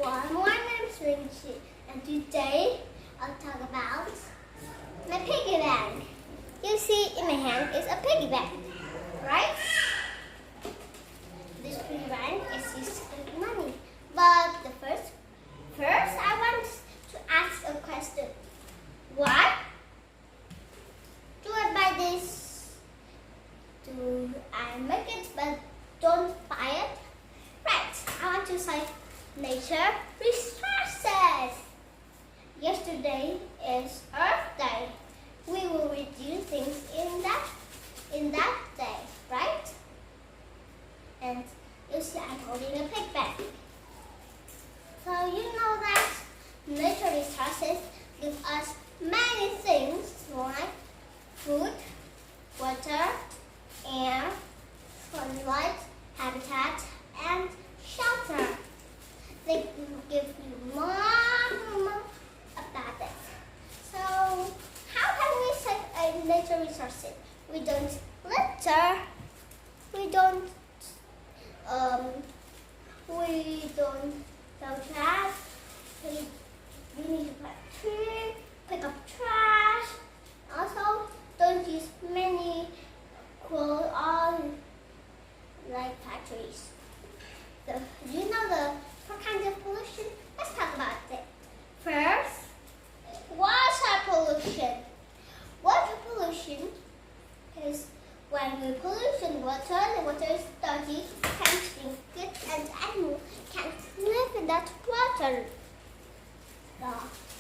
everyone, my name is Rinchi, and today I'll talk about my piggy bank. You see in my hand is a piggy bank, right? This piggy bank is used to get money. But first I want to ask a question. Why do I buy this? Do I make it but don't buy it? Right, I want to save nature resources. Yesterday is Earth Day. We will reduce things in that day, right? And you see I'm holding a pig bag. So you know that nature resources give us many things like food, water, air, sunlight, habitat, and shelter. They give you more about it. So how can we save a nature resources? We don't litter. We don't throw trash. We need to plant trees, pick up trash. Also, don't use many coal oil like factories. Do you know the four kinds of pollution? Let's talk about it. First, water pollution. Water pollution is when we pollute water, the water is dirty, can't drink it, and animals can't live in that water. The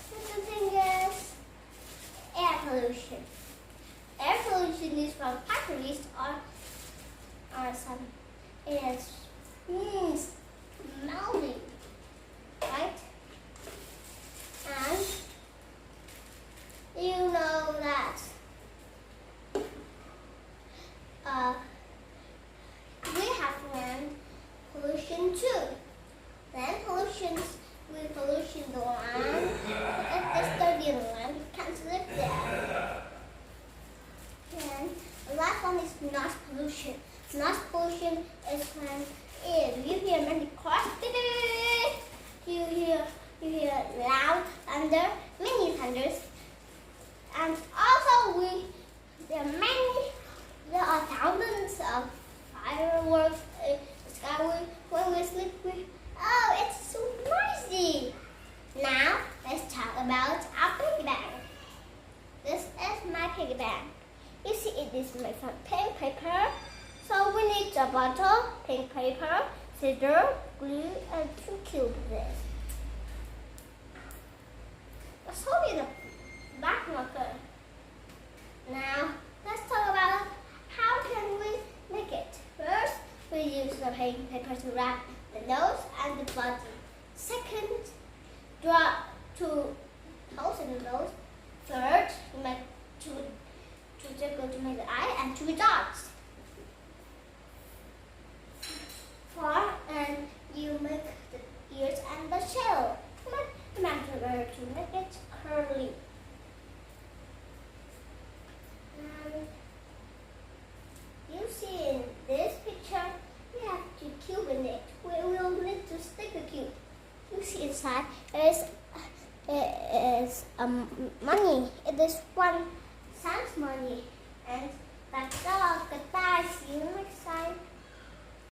second thing is air pollution. Air pollution is from factories or some air means smelling, right? And you know that we have land pollution too. Land pollution, we pollution the land. If it's dirty in the land, we can't live there. And the last one is noise pollution. Noise pollution is when if you hear many cars, you hear loud thunder, many thunders, and also there are thousands of fireworks in the sky. When we sleep, it's so noisy. Now let's talk about our piggy bank. This is my piggy bank. You see, it is made from pink paper. So we need a bottle, pink paper, scissors, glue, and 2 cubes. Let's hold it the back marker. Now let's talk about how can we make it. First, we use the pink paper to wrap the nose and the body. Second, draw 2 holes in the nose. Third, we make 2 circles to make the eye and 2 dots. 4, and you make the ears and the shell. Remember to make it curly. And you see in this picture, we have 2 cubes in it. We will need to stick a cube. You see inside is money. It is 1 cent money. And that's all. Goodbye. See you next time.